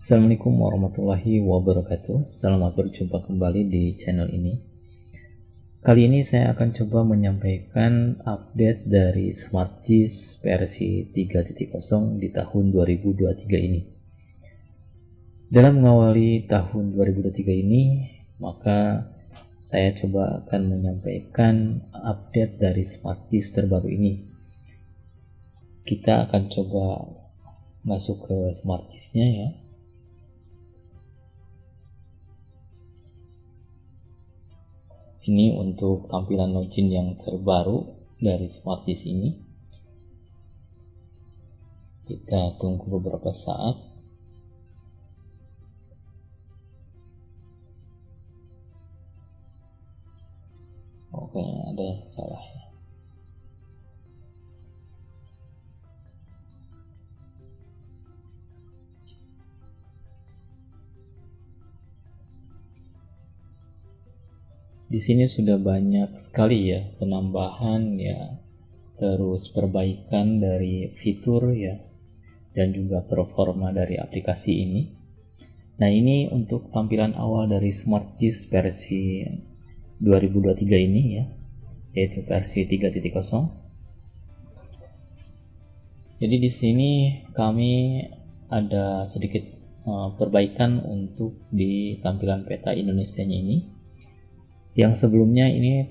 Assalamualaikum warahmatullahi wabarakatuh. Selamat berjumpa kembali di channel ini. Kali ini saya akan coba menyampaikan update dari SmartGIS versi 3.0 di tahun 2023 ini. Dalam mengawali tahun 2023 ini, maka saya coba akan menyampaikan update dari SmartGIS terbaru ini. Kita akan coba masuk ke SmartGIS-nya ya. Ini untuk tampilan login yang terbaru dari SmartGIS ini. Kita tunggu beberapa saat. Oke, ada yang salah ya. Di sini sudah banyak sekali ya penambahan ya, terus perbaikan dari fitur ya, dan juga performa dari aplikasi ini. Nah, ini untuk tampilan awal dari SmartGIS versi 2023 ini ya, yaitu versi 3.0. Jadi di sini kami ada sedikit perbaikan untuk di tampilan peta Indonesianya ini. Yang sebelumnya ini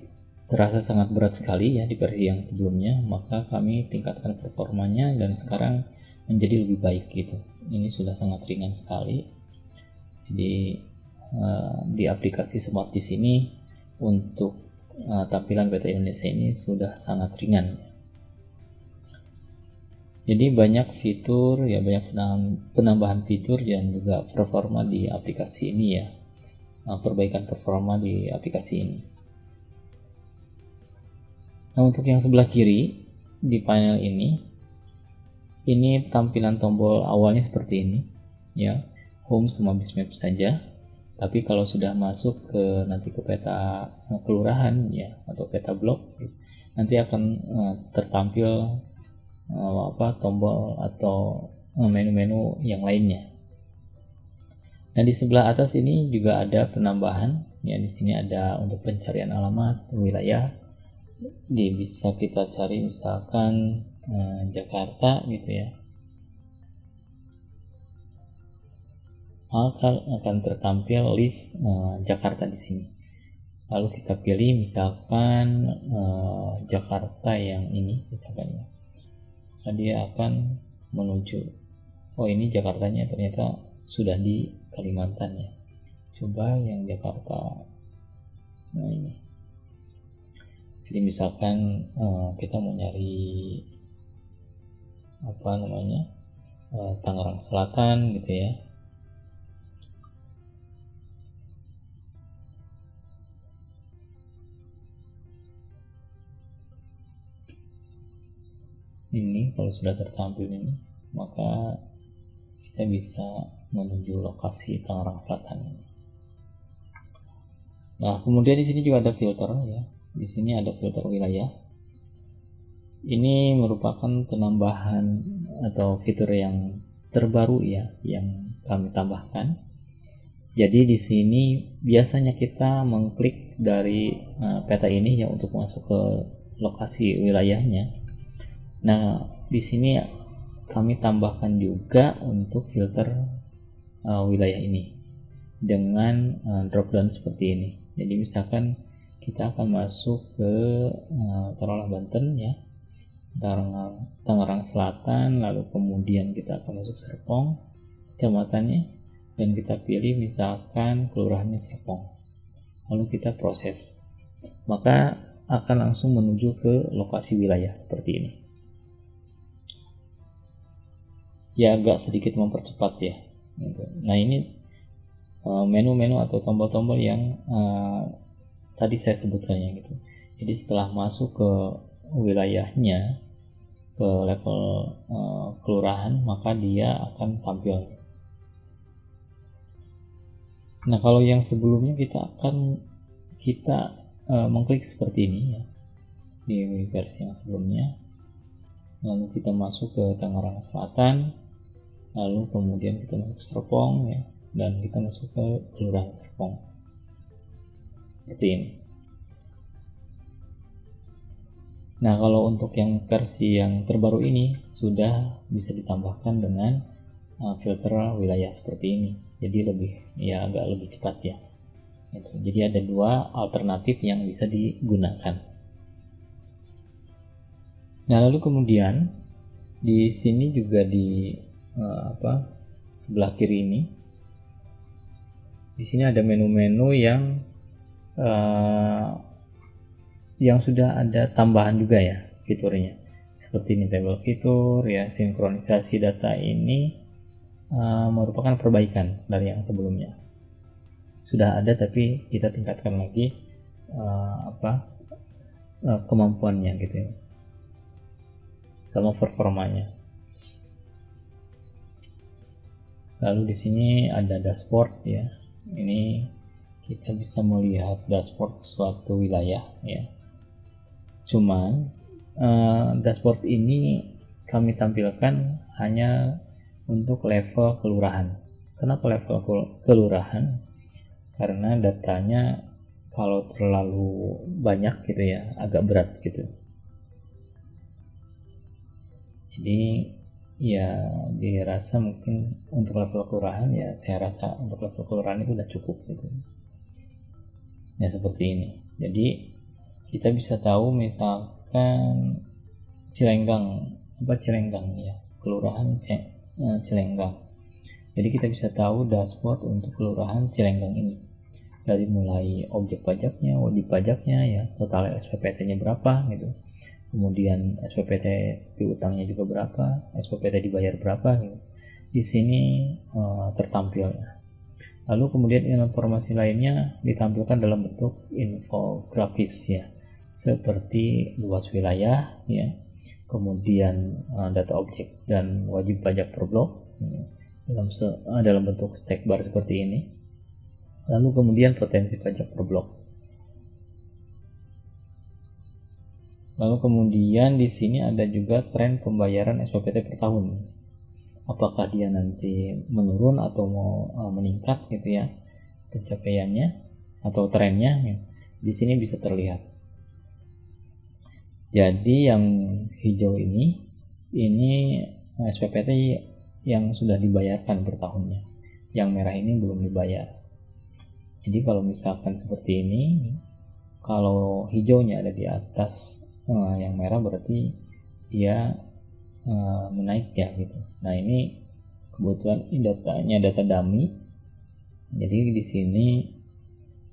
terasa sangat berat sekali ya di versi yang sebelumnya, maka kami tingkatkan performanya dan sekarang menjadi lebih baik gitu. Ini sudah sangat ringan sekali. Jadi di aplikasi SmartGIS ini untuk tampilan peta Indonesia ini sudah sangat ringan. Jadi banyak fitur ya, banyak penambahan fitur dan juga performa di aplikasi ini ya. Perbaikan performa di aplikasi ini. Nah, untuk yang sebelah kiri di panel ini tampilan tombol awalnya seperti ini ya, home sama bitmap saja. Tapi kalau sudah masuk ke nanti ke peta kelurahan ya atau peta blok, nanti akan tertampil tombol atau menu-menu yang lainnya. Nah, di sebelah atas ini juga ada penambahan ya. Di sini ada untuk pencarian alamat wilayah, bisa kita cari misalkan Jakarta gitu ya, akan tertampil list Jakarta di sini. Lalu kita pilih misalkan Jakarta yang ini misalkan ya. Nah, dia akan menuju, oh ini Jakartanya ternyata sudah di Kalimantan ya. Coba yang Jakarta. Nah, ini. Jadi misalkan kita mau nyari Tangerang Selatan gitu ya. Ini kalau sudah tertampil ini, maka kita bisa menuju lokasi Tangerang Selatan ini. Nah, kemudian di sini juga ada filter ya. Di sini ada filter wilayah. Ini merupakan penambahan atau fitur yang terbaru ya, yang kami tambahkan. Jadi di sini biasanya kita mengklik dari peta ini ya untuk masuk ke lokasi wilayahnya. Nah, di sini kami tambahkan juga untuk filter wilayah ini dengan drop down seperti ini. Jadi misalkan kita akan masuk ke taruhlah Banten ya, Tangerang Selatan, lalu kemudian kita akan masuk Serpong kecamatannya, dan kita pilih misalkan kelurahannya Serpong, lalu kita proses, maka akan langsung menuju ke lokasi wilayah seperti ini ya, agak sedikit mempercepat ya. Nah, ini menu-menu atau tombol-tombol yang tadi saya sebutkannya gitu. Jadi setelah masuk ke wilayahnya, ke level kelurahan, maka dia akan tampil. Nah, kalau yang sebelumnya kita mengklik seperti ini ya, di versi yang sebelumnya. Lalu kita masuk ke Tangerang Selatan. lalu kemudian kita masuk Serpong ya, dan kita masuk ke Kelurahan Serpong seperti ini. Nah, kalau untuk yang versi yang terbaru ini sudah bisa ditambahkan dengan filter wilayah seperti ini, jadi agak lebih cepat ya. Jadi ada dua alternatif yang bisa digunakan. Nah, lalu kemudian di sini juga di sebelah kiri ini, di sini ada menu-menu yang sudah ada tambahan juga ya fiturnya, seperti ini table fitur ya. Sinkronisasi data ini merupakan perbaikan dari yang sebelumnya, sudah ada tapi kita tingkatkan lagi kemampuannya gitu ya, sama performanya. Lalu di sini ada dashboard ya, ini kita bisa melihat dashboard suatu wilayah ya. Cuman dashboard ini kami tampilkan hanya untuk level kelurahan. Kenapa level kelurahan? Karena datanya kalau terlalu banyak gitu ya, agak berat gitu. Jadi ya dirasa mungkin untuk level kelurahan ya, saya rasa untuk level kelurahan itu udah cukup gitu ya, seperti ini. Jadi kita bisa tahu misalkan Cilenggang ya, kelurahan Cilenggang. Jadi kita bisa tahu dashboard untuk kelurahan Cilenggang ini, dari mulai objek pajaknya, wajib pajaknya ya, total SPPT-nya berapa gitu, kemudian SPPT piutangnya juga berapa, SPPT dibayar berapa gitu. Di sini tertampil ya. Lalu kemudian informasi lainnya ditampilkan dalam bentuk infografis ya, seperti luas wilayah ya, kemudian data objek dan wajib pajak per blok ya, dalam bentuk stack bar seperti ini. Lalu kemudian potensi pajak per blok. Lalu kemudian di sini ada juga tren pembayaran SPPT per tahun. Apakah dia nanti menurun atau mau meningkat gitu ya, pencapaiannya atau trennya ya. Di sini bisa terlihat. Jadi yang hijau ini SPPT yang sudah dibayarkan per tahunnya. Yang merah ini belum dibayar. Jadi kalau misalkan seperti ini, kalau hijaunya ada di atas yang merah berarti dia menaik ya gitu. Nah, ini kebetulan ini datanya data dummy. Jadi di sini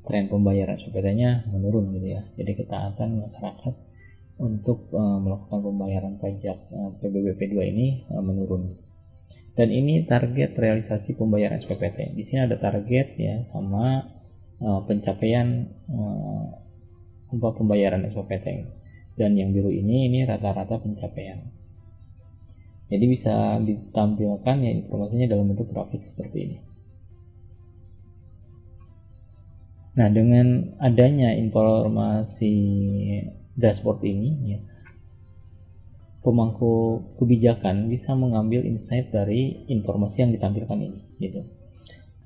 tren pembayaran SPPT-nya menurun gitu ya. Jadi ketaatan masyarakat untuk melakukan pembayaran pajak PBBP 2 ini menurun. Dan ini target realisasi pembayaran SPPT. Di sini ada target ya, sama pencapaian pembayaran SPPT. Dan yang biru ini rata-rata pencapaian. Jadi bisa ditampilkan ya informasinya dalam bentuk grafik seperti ini. Nah, dengan adanya informasi dashboard ini ya, pemangku kebijakan bisa mengambil insight dari informasi yang ditampilkan ini gitu.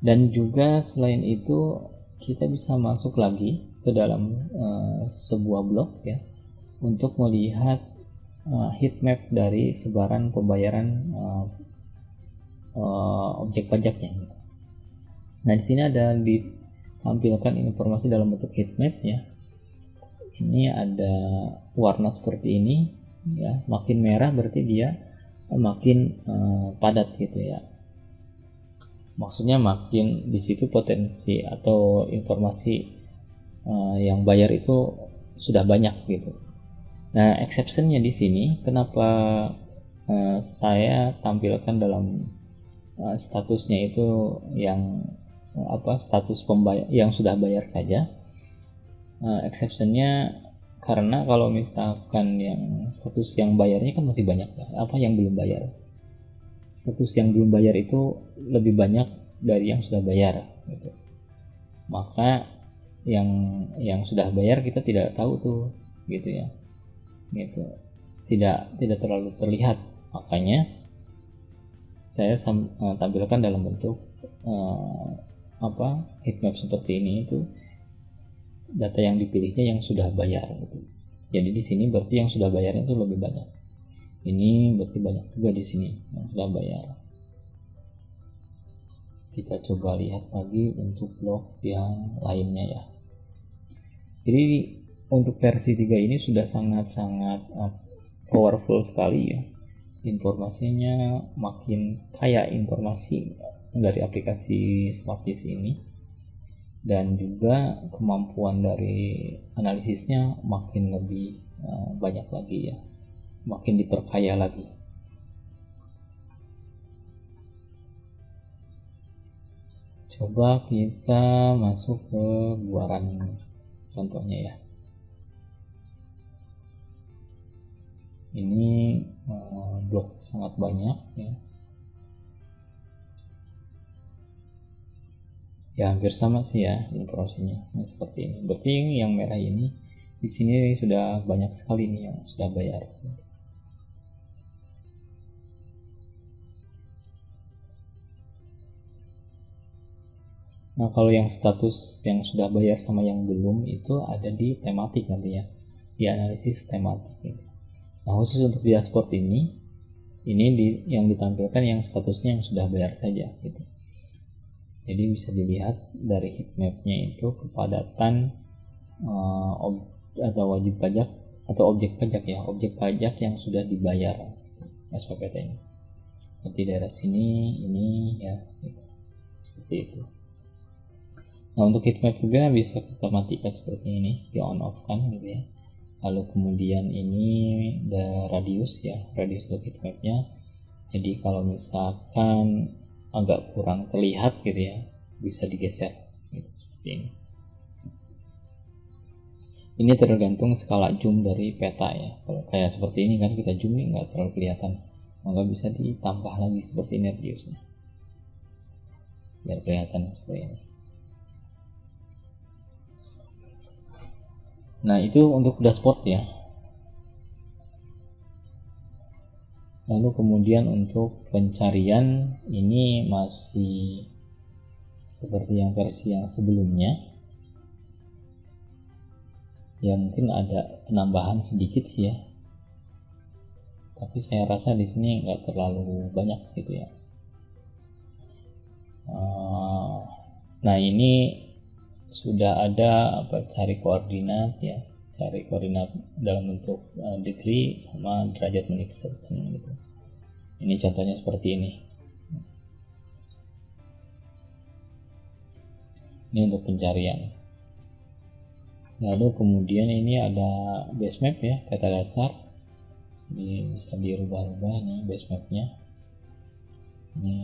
Dan juga selain itu kita bisa masuk lagi ke dalam sebuah blog ya, untuk melihat heat map dari sebaran pembayaran objek pajaknya gitu. Nah, di sini ada ditampilkan informasi dalam bentuk heat map ya. Ini ada warna seperti ini ya, makin merah berarti dia makin padat gitu ya. Maksudnya makin di situ potensi atau informasi yang bayar itu sudah banyak gitu. Nah, exceptionnya di sini kenapa saya tampilkan dalam statusnya itu yang status pembayar yang sudah bayar saja. Exceptionnya karena kalau misalkan yang status yang bayarnya kan masih banyak ya, yang belum bayar. Status yang belum bayar itu lebih banyak dari yang sudah bayar gitu. Maka yang sudah bayar kita tidak tahu tuh gitu ya. Gitu. Tidak terlalu terlihat. Makanya saya tampilkan dalam bentuk heatmap seperti ini. Itu data yang dipilihnya yang sudah bayar gitu. Jadi di sini berarti yang sudah bayarnya itu lebih banyak. Ini berarti banyak juga di sini yang sudah bayar. Kita coba lihat lagi untuk blog yang lainnya ya. Jadi untuk versi 3 ini sudah sangat-sangat powerful sekali ya. Informasinya makin kaya informasi dari aplikasi SmartGIS ini, dan juga kemampuan dari analisisnya makin lebih banyak lagi ya, makin diperkaya lagi. Coba kita masuk ke buaran contohnya ya. Ini blok sangat banyak ya. Ya hampir sama sih ya informasinya. Nah, seperti ini. Berarti yang merah ini di sini sudah banyak sekali nih yang sudah bayar. Nah, kalau yang status yang sudah bayar sama yang belum itu ada di tematik nantinya, di analisis tematik. Nah, khusus untuk dashboard ini yang ditampilkan yang statusnya yang sudah bayar saja gitu. Jadi bisa dilihat dari heatmapnya itu kepadatan atau wajib pajak atau objek pajak ya, objek pajak yang sudah dibayar SPPT ini. Seperti daerah sini ini ya gitu. Seperti itu. Nah, untuk heatmap juga bisa kita matikan seperti ini, di on off kan gitu ya. Lalu kemudian ini ada radius ya, radius untuk heatmapnya. Jadi kalau misalkan agak kurang terlihat gitu ya, bisa digeser gitu, seperti ini. Ini tergantung skala zoom dari peta ya. Kalau kayak seperti ini kan kita zoom nih nggak terlalu kelihatan, maka bisa ditambah lagi seperti ini radiusnya biar kelihatan seperti ini. Nah, itu untuk dashboard ya. Lalu kemudian untuk pencarian ini masih seperti yang versi yang sebelumnya. Ya mungkin ada penambahan sedikit sih ya. Tapi saya rasa di sini nggak terlalu banyak gitu ya. Nah, ini sudah ada cari koordinat ya, cari koordinat dalam bentuk degree sama derajat menit gitu. Ini contohnya seperti ini. Ini untuk pencarian. Lalu kemudian ini ada base map ya, peta dasar. Ini bisa dirubah-rubah nih base mapnya. Ini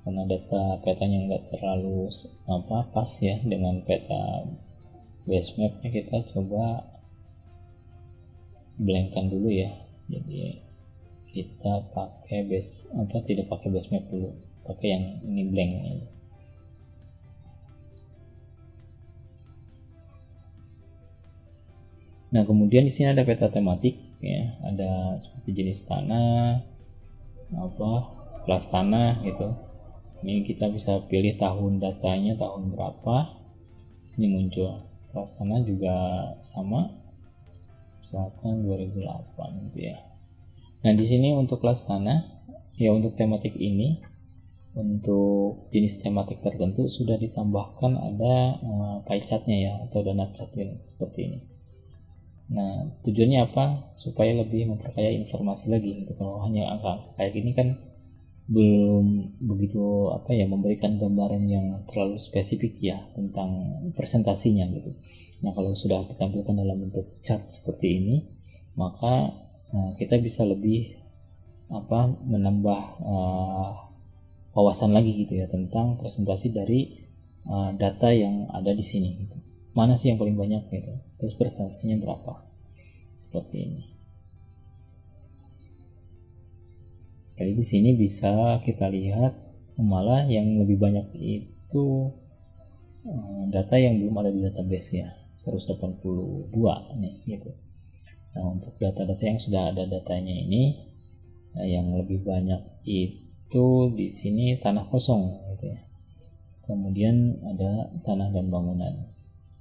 karena data petanya nggak terlalu pas ya dengan peta base mapnya, kita coba blankkan dulu ya. Jadi kita pakai tidak pakai base map dulu, pakai yang ini blank ini. Nah, kemudian di sini ada peta tematik ya, ada seperti jenis tanah, kelas tanah gitu. Ini kita bisa pilih tahun datanya, tahun berapa. Sini muncul kelas tanah juga sama, misalkan 2008 gitu ya. Nah, di sini untuk kelas tanah ya, untuk tematik ini, untuk jenis tematik tertentu sudah ditambahkan ada pie chartnya ya, atau donut chart seperti ini. Nah, tujuannya apa? Supaya lebih memperkaya informasi lagi gitu. Kalau hanya angka kayak gini kan belum begitu memberikan gambaran yang terlalu spesifik ya tentang presentasinya gitu. Nah, kalau sudah ditampilkan dalam bentuk chart seperti ini, maka kita bisa lebih menambah wawasan lagi gitu ya tentang presentasi dari data yang ada di sini gitu. Mana sih yang paling banyak gitu, terus presentasinya berapa, seperti ini. Jadi di sini bisa kita lihat malah yang lebih banyak itu data yang belum ada di database ya, 182 nih gitu. Nah, untuk data-data yang sudah ada datanya ini Nah, yang lebih banyak itu di sini tanah kosong gitu ya. Kemudian ada tanah dan bangunan.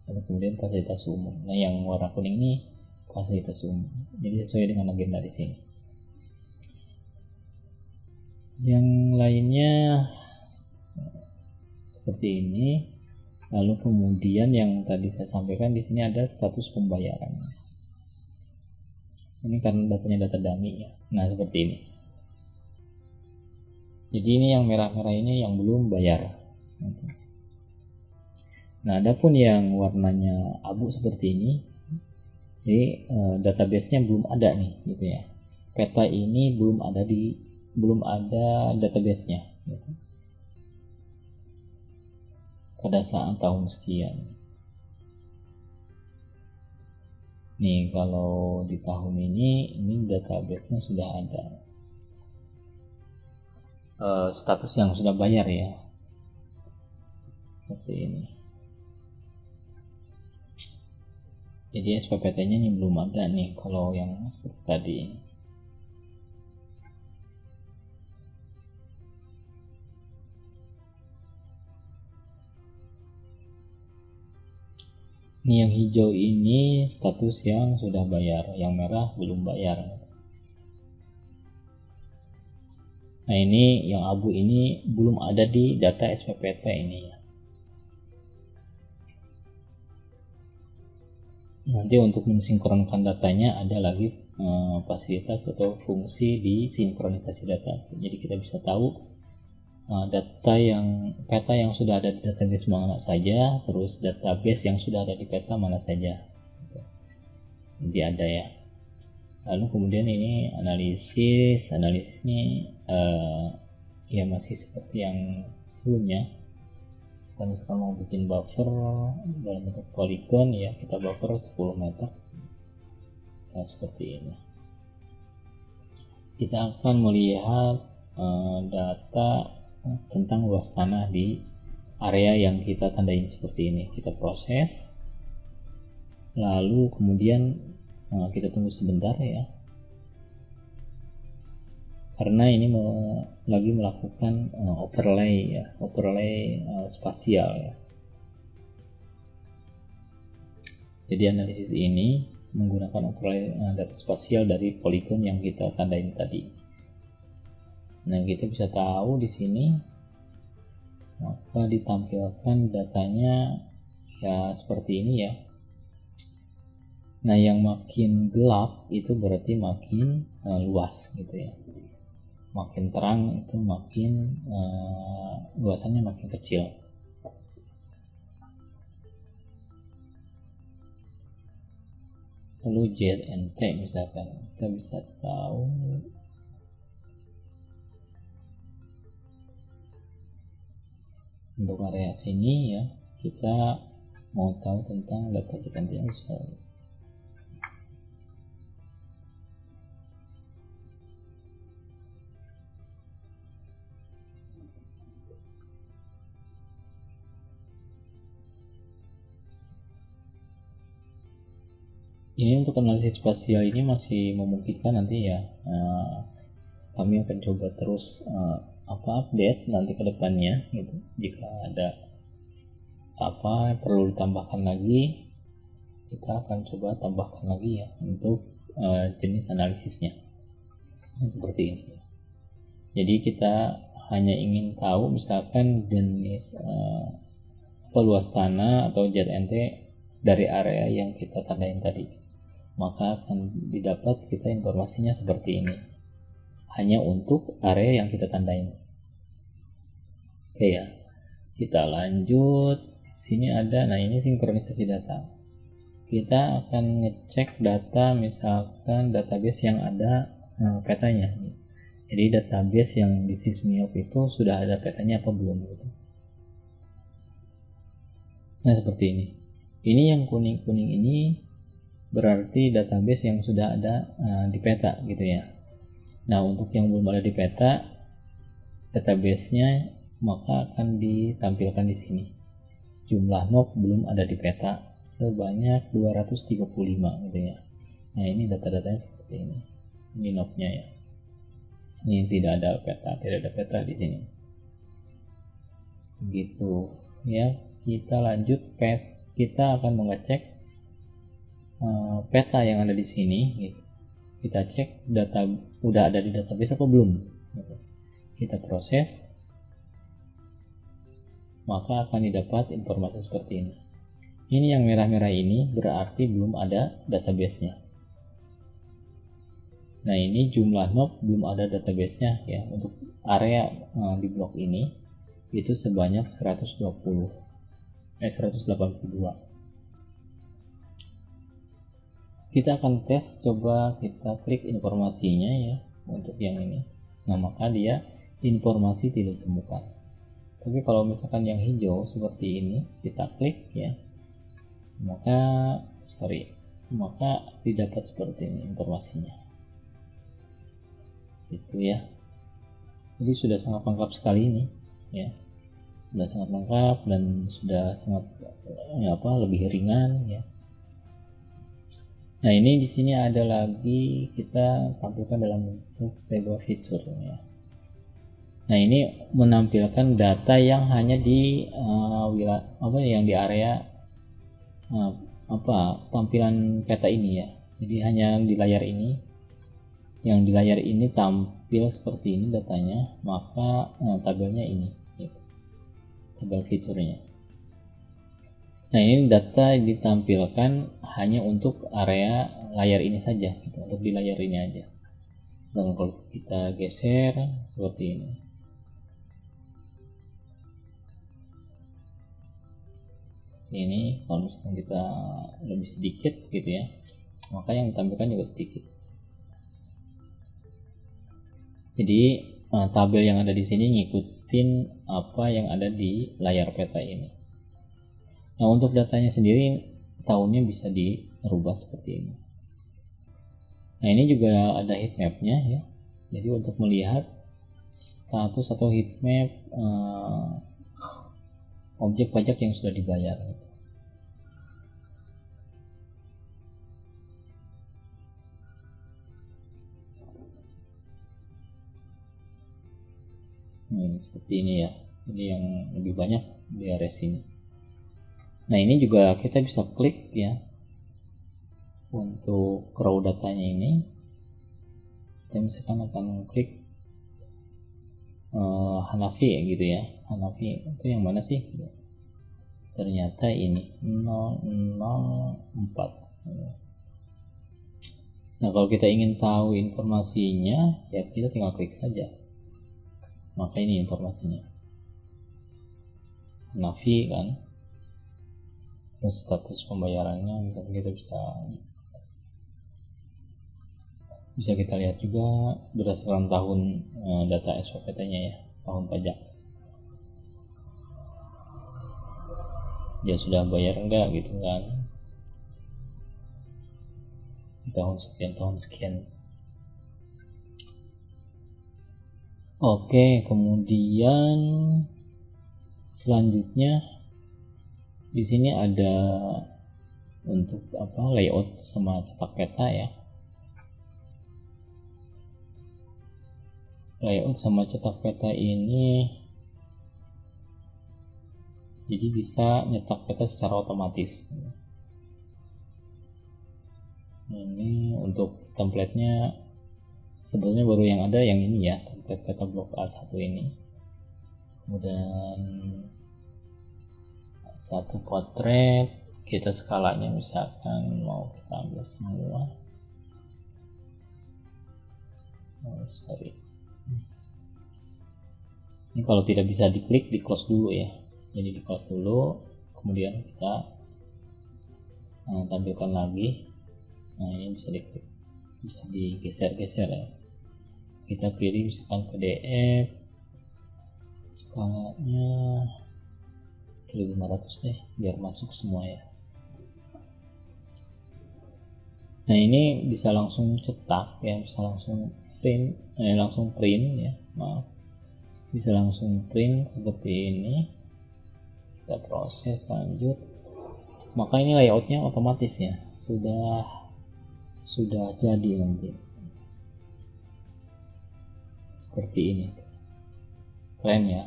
Lalu kemudian fasilitas umum. Nah, yang warna kuning ini fasilitas umum. Jadi sesuai dengan agenda di sini. Yang lainnya seperti ini. Lalu kemudian yang tadi saya sampaikan di sini ada status pembayaran. Ini karena datanya data dummy ya. Nah, seperti ini. Jadi ini yang merah-merah ini yang belum bayar. Nah, adapun yang warnanya abu seperti ini, jadi database-nya belum ada nih, gitu ya. Peta ini belum ada database-nya, gitu. Pada saat tahun sekian. Nih, kalau di tahun ini database-nya sudah ada. Status yang sudah bayar ya, seperti ini. Jadi SPPT-nya ini belum ada nih kalau yang seperti tadi. Ini yang hijau ini status yang sudah bayar, yang merah belum bayar. Nah, ini yang abu ini belum ada di data SPPT ini ya. Nanti untuk mensinkronkan datanya ada lagi fasilitas atau fungsi di sinkronisasi data. Jadi kita bisa tahu peta yang sudah ada di database mana saja, terus database yang sudah ada di peta mana saja. Jadi ada ya. Lalu kemudian ini analisisnya ya masih seperti yang sebelumnya. Kita misalkan mau bikin buffer dalam bentuk polygon ya, kita buffer 10 meter. Nah, seperti ini. Kita akan melihat data tentang luas tanah di area yang kita tandain seperti ini. Kita proses, lalu kemudian kita tunggu sebentar ya, karena ini lagi melakukan overlay spasial ya. Jadi analisis ini menggunakan overlay data spasial dari polygon yang kita tandain tadi. Nah, kita bisa tahu di sini, maka ditampilkan datanya ya seperti ini ya. Nah, yang makin gelap itu berarti makin luas gitu ya. Makin terang itu makin luasannya makin kecil. Lalu ZNT misalkan, kita bisa tahu untuk area sini ya, kita mau tahu tentang data ZNT yang bisa. Ini untuk analisis spasial ini masih memungkinkan nanti ya. Kami akan coba terus update nanti ke depannya gitu. Jika ada perlu ditambahkan lagi, kita akan coba tambahkan lagi ya untuk jenis analisisnya. Seperti ini. Jadi kita hanya ingin tahu misalkan jenis luas tanah atau ZNT dari area yang kita tandain tadi, maka akan didapat kita informasinya seperti ini hanya untuk area yang kita tandain. Oke ya, kita lanjut. Di sini ada, nah ini sinkronisasi data. Kita akan ngecek data, misalkan database yang ada petanya. Jadi database yang di Sysmiop itu sudah ada petanya apa belum gitu. Nah, seperti ini. Ini yang kuning-kuning ini berarti database yang sudah ada di peta gitu ya. Nah, untuk yang belum ada di peta database-nya, maka akan ditampilkan di sini. Jumlah knob belum ada di peta sebanyak 235 gitu ya. Nah, ini data-datanya seperti ini. Ini knob-nya ya. Ini tidak ada peta di sini. Gitu ya. Kita lanjut, kita akan mengecek peta yang ada di sini. Gitu. Kita cek data udah ada di database atau belum. Gitu. Kita proses, maka akan didapat informasi seperti ini. Ini yang merah-merah ini berarti belum ada database-nya. Nah, ini jumlah node belum ada database-nya ya. Untuk area di blok ini itu sebanyak 182. Kita akan tes, coba kita klik informasinya ya untuk yang ini. Nah, maka dia informasi tidak ditemukan. Tapi kalau misalkan yang hijau seperti ini kita klik ya, maka didapat seperti ini informasinya. Itu ya. Jadi sudah sangat lengkap sekali ini ya. Sudah sangat lengkap dan sudah sangat lebih ringan ya. Nah, ini di sini ada lagi kita tampilkan dalam bentuk table feature ya. Nah, ini menampilkan data yang hanya di yang di area tampilan peta ini ya. Jadi hanya di layar ini, yang di layar ini tampil seperti ini datanya, maka tabelnya ini gitu. Tabel fiturnya. Nah, ini data ditampilkan hanya untuk area layar ini saja gitu, untuk di layar ini aja. Dan kalau kita geser seperti ini, kalau misalkan kita lebih sedikit gitu ya, maka yang ditampilkan juga sedikit. Jadi tabel yang ada di sini ngikutin apa yang ada di layar peta ini. Nah, untuk datanya sendiri tahunnya bisa dirubah seperti ini. Nah, ini juga ada heatmapnya ya. Jadi untuk melihat status atau heatmap objek pajak yang sudah dibayar. Seperti ini ya. Jadi yang lebih banyak di area sini. Nah, ini juga kita bisa klik ya untuk raw datanya ini. Kita misalkan akan klik Hanafi ya gitu ya. Hanafi itu yang mana sih? Ternyata ini 004. Nah, kalau kita ingin tahu informasinya ya kita tinggal klik saja. Maka ini informasinya. Hanafi kan. Terus status pembayarannya misalnya kita bisa kita lihat juga berdasarkan tahun data SPPT-nya ya, tahun pajak. Dia sudah bayar enggak gitu kan. Tahun sekian. Oke, kemudian selanjutnya di sini ada untuk layout sama cetak peta ya. Layout sama cetak peta ini jadi bisa nyetak peta secara otomatis. Ini untuk template-nya sebetulnya baru yang ada yang ini ya, template peta blok A1 ini. Kemudian satu potret, kita skalanya misalkan mau kita ambil semua. Ini kalau tidak bisa diklik, di close dulu ya. Jadi di close dulu, kemudian kita tampilkan lagi. Nah, ini bisa diklik, bisa digeser-geser ya. Kita pilih misalkan PDF, skalanya 1500 deh, biar masuk semua ya. Nah, ini bisa langsung cetak ya, bisa langsung print ya, maaf. Bisa langsung print seperti ini. Kita proses lanjut, maka ini layoutnya otomatis ya, sudah jadi nanti. seperti ini. Keren ya.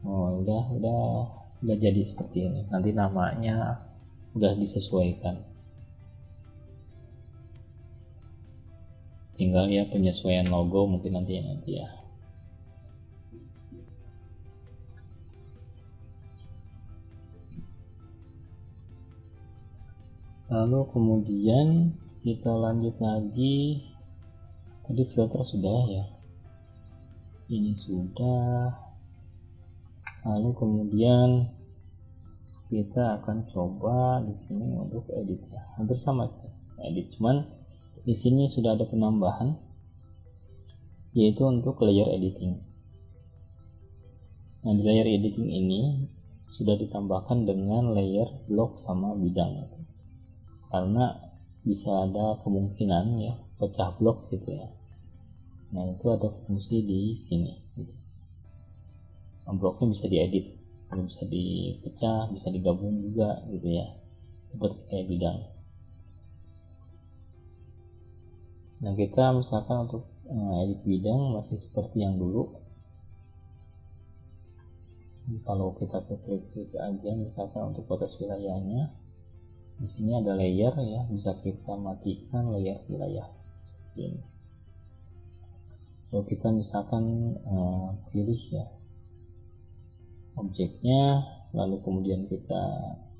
Oh, udah jadi seperti ini. Nanti namanya udah disesuaikan. Tinggal ya penyesuaian logo mungkin nanti ya. Lalu kemudian kita lanjut lagi. Tadi filter sudah ya. Ini sudah. Lalu kemudian kita akan coba di sini untuk edit ya. Hampir sama sih. Edit, cuman di sini sudah ada penambahan, yaitu untuk layer editing. Nah, di layer editing ini sudah ditambahkan dengan layer blok sama bidang, karena bisa ada kemungkinan ya pecah blok gitu ya. Nah, itu ada fungsi di sini. Bloknya bisa diedit, bisa dipecah, bisa digabung juga gitu ya, seperti kayak bidang. Nah, kita misalkan untuk edit bidang masih seperti yang dulu. Kalau kita klik aja misalkan untuk batas wilayahnya, di sini ada layer ya, bisa kita matikan layer wilayah ini. Kalau kita misalkan pilih ya objeknya, lalu kemudian kita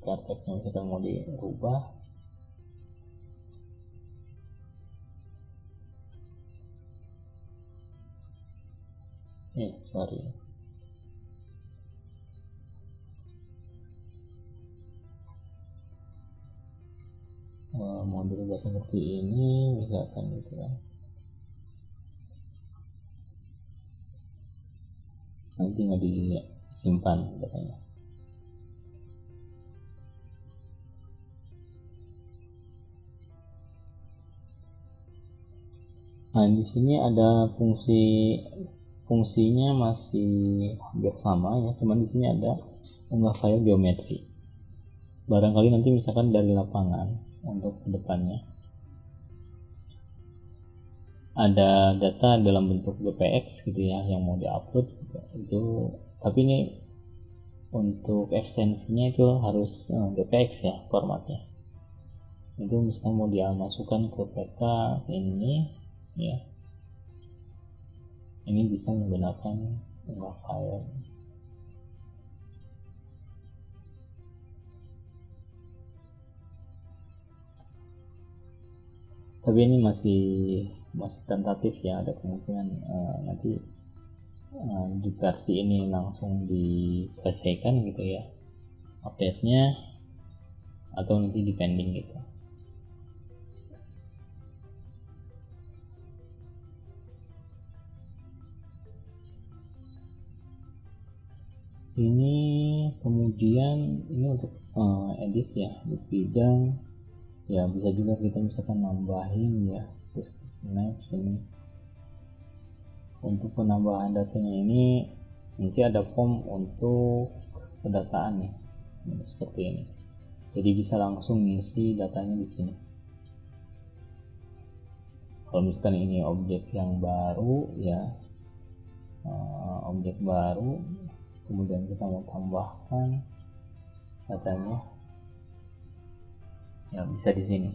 vertexnya misalkan mau dirubah, mau dirubah seperti ini misalkan gitu kan. Nanti nggak disimpan datanya. Nah, di sini ada fungsinya masih hampir sama ya, cuman di sini ada unggah file geometri. Barangkali nanti misalkan dari lapangan untuk kedepannya ada data dalam bentuk GPX gitu ya yang mau diupload itu, tapi ini untuk ekstensinya itu harus GPX ya formatnya. Itu misalnya mau dimasukkan ke PK ini ya, ini bisa menggunakan unggah file. Tapi ini masih tentatif ya, ada kemungkinan nanti di versi ini langsung diselesaikan gitu ya update-nya, atau nanti di pending gitu. Ini kemudian ini untuk edit ya, di bidang ya, bisa juga kita misalkan nambahin ya, terus snap ini. Untuk penambahan datanya ini nanti ada form untuk pendataan ya, seperti ini. Jadi bisa langsung ngisi datanya di sini. Kalau misalkan ini objek yang baru ya, objek baru, kemudian kita mau tambahkan datanya ya, bisa di sini.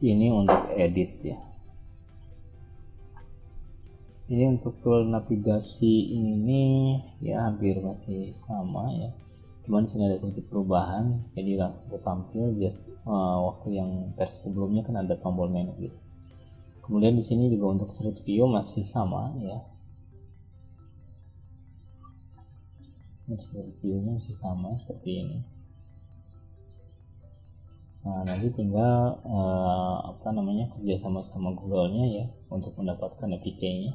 Ini untuk edit ya. Ini untuk tool navigasi ini ya hampir masih sama ya, cuman di sini ada sedikit perubahan, jadi langsung tampil biasa. Waktu yang versi sebelumnya kan ada tombol menu gitu. Kemudian di sini juga untuk street view masih sama ya, street view-nya masih sama seperti ini. Nah, nanti tinggal kerja sama Google-nya ya untuk mendapatkan APK-nya,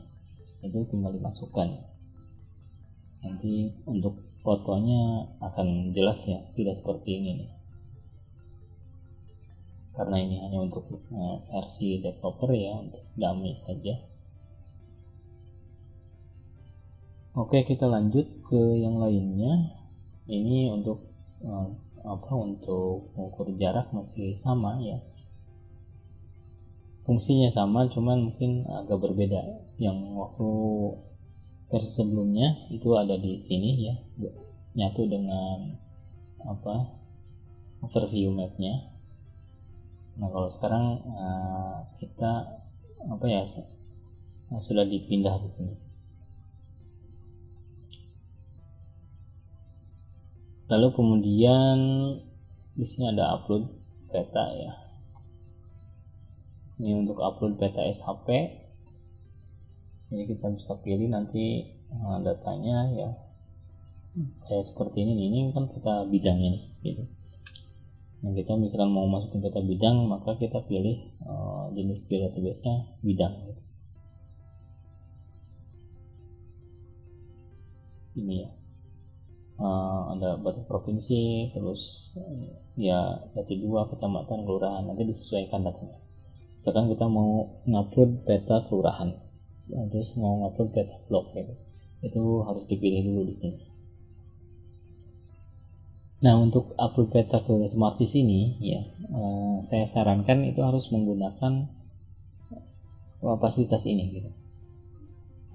itu tinggal dimasukkan. Nanti untuk fotonya akan jelas ya, tidak seperti ini nih, karena ini hanya untuk versi developer ya, untuk dummy saja. Oke, kita lanjut ke yang lainnya. Ini untuk untuk mengukur jarak masih sama ya, fungsinya sama, cuman mungkin agak berbeda. Yang waktu versi sebelumnya itu ada di sini ya, nyatu dengan overview mapnya. Nah kalau sekarang kita sudah dipindah di sini. Lalu kemudian di sini ada upload peta ya. Ini untuk upload peta SHP. Jadi kita bisa pilih nanti datanya ya. Kayak seperti ini kan peta bidangnya nih, gitu. Nah kita misalkan mau masukin peta bidang, maka kita pilih jenis database-nya bidang. Gitu. Ini ya. Ada batas provinsi, terus ya Jati 2, kecamatan, kelurahan, nanti disesuaikan datanya. Misalkan kita mau ngupload peta kelurahan, terus mau ngupload peta blok gitu, itu harus dipilih dulu di sini. Nah untuk upload peta ke Smartdisk ini ya, saya sarankan itu harus menggunakan fasilitas ini gitu.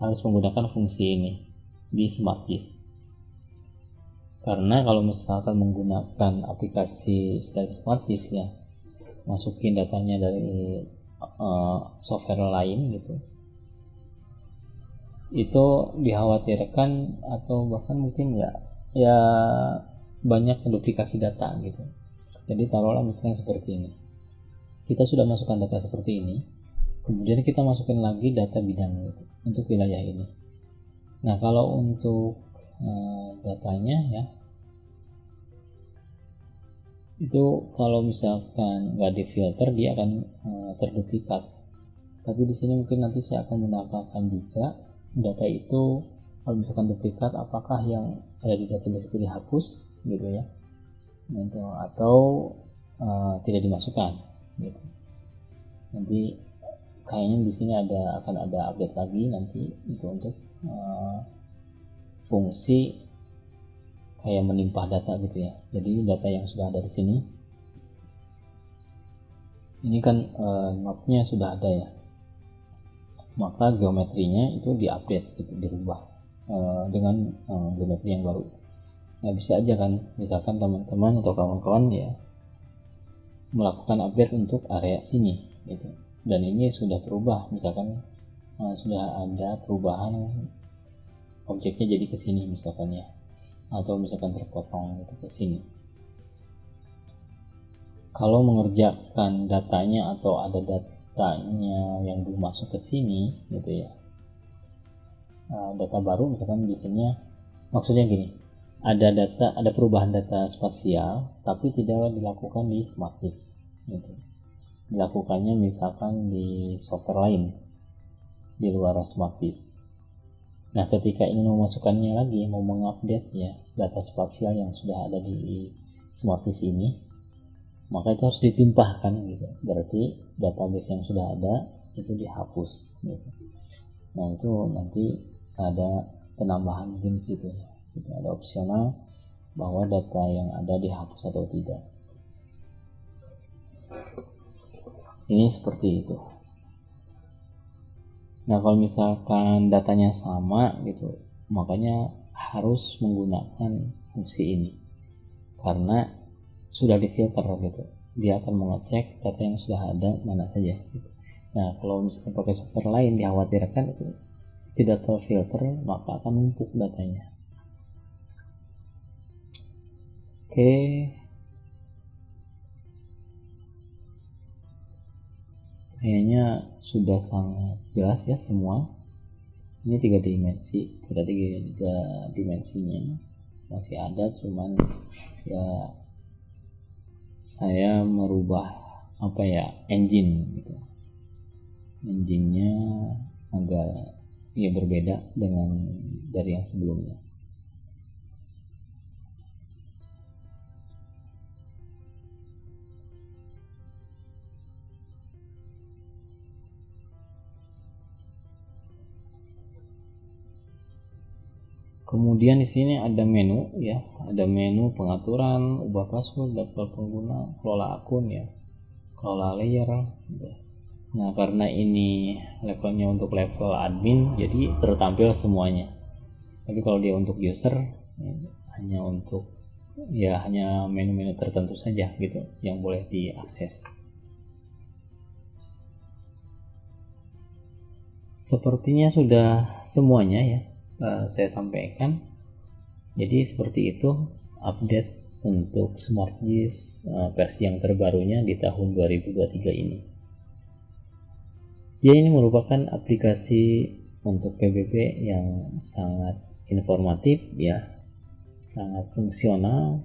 Harus menggunakan fungsi ini di Smartdisk. Karena kalau misalkan menggunakan aplikasi selain Smartdisk ya, masukin datanya dari software lain gitu, itu dikhawatirkan atau bahkan mungkin ya banyak duplikasi data gitu. Jadi taruhlah misalnya seperti ini, kita sudah masukkan data seperti ini, kemudian kita masukin lagi data bidang gitu, untuk wilayah ini. Nah kalau untuk datanya ya, itu kalau misalkan nggak difilter dia akan terduplikat. Tapi di sini mungkin nanti saya akan menambahkan juga data itu kalau misalkan duplikat, apakah yang ada di database itu dihapus gitu ya, atau tidak dimasukkan gitu. Nanti kayaknya di sini akan ada update lagi nanti itu untuk fungsi kayak menimpah data gitu ya. Jadi data yang sudah ada di sini, ini kan mapnya sudah ada ya, maka geometrinya itu diupdate gitu, dirubah dengan geometri yang baru. Nah bisa aja kan, misalkan teman-teman atau kawan-kawan ya melakukan update untuk area sini gitu, dan ini sudah berubah, misalkan sudah ada perubahan objeknya jadi ke sini misalkan ya, atau misalkan terpotong gitu ke sini. Kalau mengerjakan datanya atau ada datanya yang belum masuk ke sini gitu ya, data baru misalkan bikinnya, maksudnya gini, ada perubahan data spasial tapi tidak dilakukan di Smartdisk gitu. Dilakukannya misalkan di software lain di luar Smartdisk. Nah ketika ingin memasukkannya lagi, mau mengupdate ya data spasial yang sudah ada di Smartdisk ini, maka itu harus ditimpahkan gitu. Berarti database yang sudah ada itu dihapus gitu. Nah itu nanti ada penambahan mungkin di situ ya. Gitu, ada opsional bahwa data yang ada dihapus atau tidak. Ini seperti itu. Nah kalau misalkan datanya sama gitu, makanya harus menggunakan fungsi ini, karena sudah difilter gitu, dia akan mengecek data yang sudah ada mana saja gitu. Nah kalau misalkan pakai software lain, dikhawatirkan itu tidak terfilter, maka akan numpuk datanya. Oke, kayaknya sudah sangat jelas ya semua. Ini tiga dimensinya masih ada, cuman ya saya merubah engine gitu. Engine-nya agak ya berbeda dari yang sebelumnya. Kemudian di sini ada menu ya, ada menu pengaturan, ubah password, daftar pengguna, kelola akun ya, kelola layer. Nah, karena ini levelnya untuk level admin, jadi tertampil semuanya. Tapi kalau dia untuk user, hanya untuk ya hanya menu-menu tertentu saja gitu yang boleh diakses. Sepertinya sudah semuanya ya saya sampaikan. Jadi seperti itu update untuk SmartGIS versi yang terbarunya di tahun 2023 ini. Ya, ini merupakan aplikasi untuk PBB yang sangat informatif ya, sangat fungsional,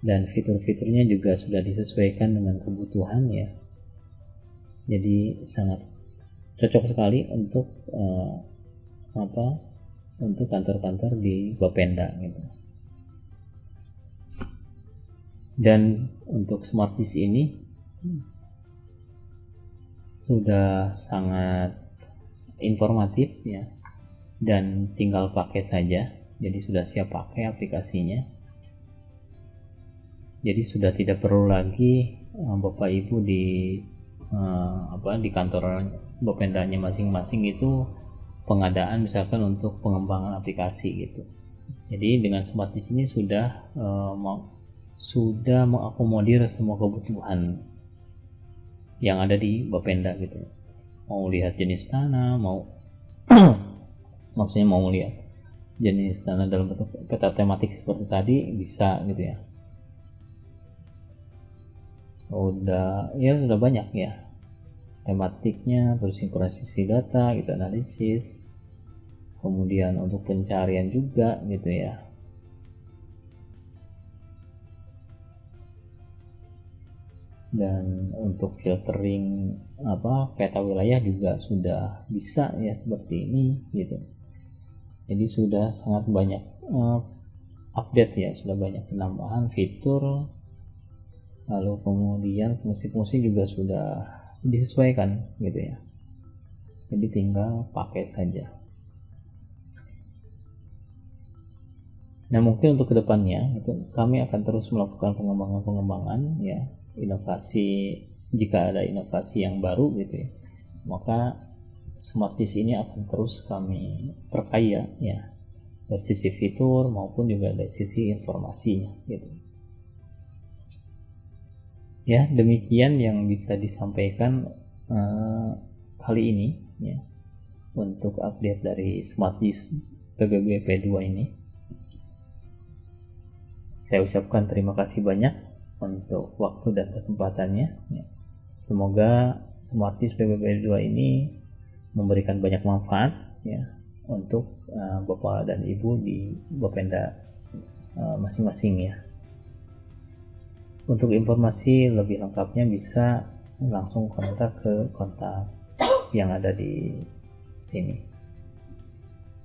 dan fitur-fiturnya juga sudah disesuaikan dengan kebutuhan ya. Jadi sangat cocok sekali untuk untuk kantor-kantor di Bapenda gitu. Dan untuk SmartGIS ini sudah sangat informatif ya, dan tinggal pakai saja. Jadi sudah siap pakai aplikasinya. Jadi sudah tidak perlu lagi Bapak Ibu di kantor Bapendanya masing-masing itu pengadaan misalkan untuk pengembangan aplikasi gitu. Jadi dengan SmartGIS ini sudah mengakomodir semua kebutuhan yang ada di Bapenda gitu. Mau lihat jenis tanah, maksudnya mau lihat jenis tanah dalam bentuk peta tematik seperti tadi bisa gitu ya. Sudah banyak ya tematiknya, terus sinkronisasi data gitu, analisis, kemudian untuk pencarian juga gitu ya. Dan untuk filtering peta wilayah juga sudah bisa ya seperti ini gitu. Jadi sudah sangat banyak update ya, sudah banyak penambahan fitur, lalu kemudian fungsi-fungsi juga sudah disesuaikan gitu ya. Jadi tinggal pakai saja. Nah, mungkin untuk kedepannya itu kami akan terus melakukan pengembangan ya, inovasi. Jika ada inovasi yang baru gitu ya, maka SmartGIS ini akan terus kami perkaya ya, dari sisi fitur maupun juga dari sisi informasinya gitu. Ya, demikian yang bisa disampaikan kali ini ya, untuk update dari SmartGIS PBB P2 ini. Saya ucapkan terima kasih banyak untuk waktu dan kesempatannya ya. Semoga SmartGIS PBB 2 ini memberikan banyak manfaat ya untuk Bapak dan Ibu di Bapenda masing-masing ya. Untuk informasi lebih lengkapnya bisa langsung kontak ke kontak yang ada di sini.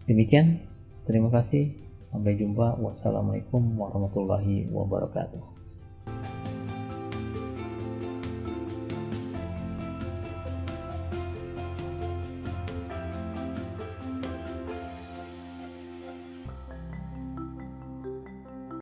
Demikian, terima kasih. Sampai jumpa. Wassalamualaikum warahmatullahi wabarakatuh.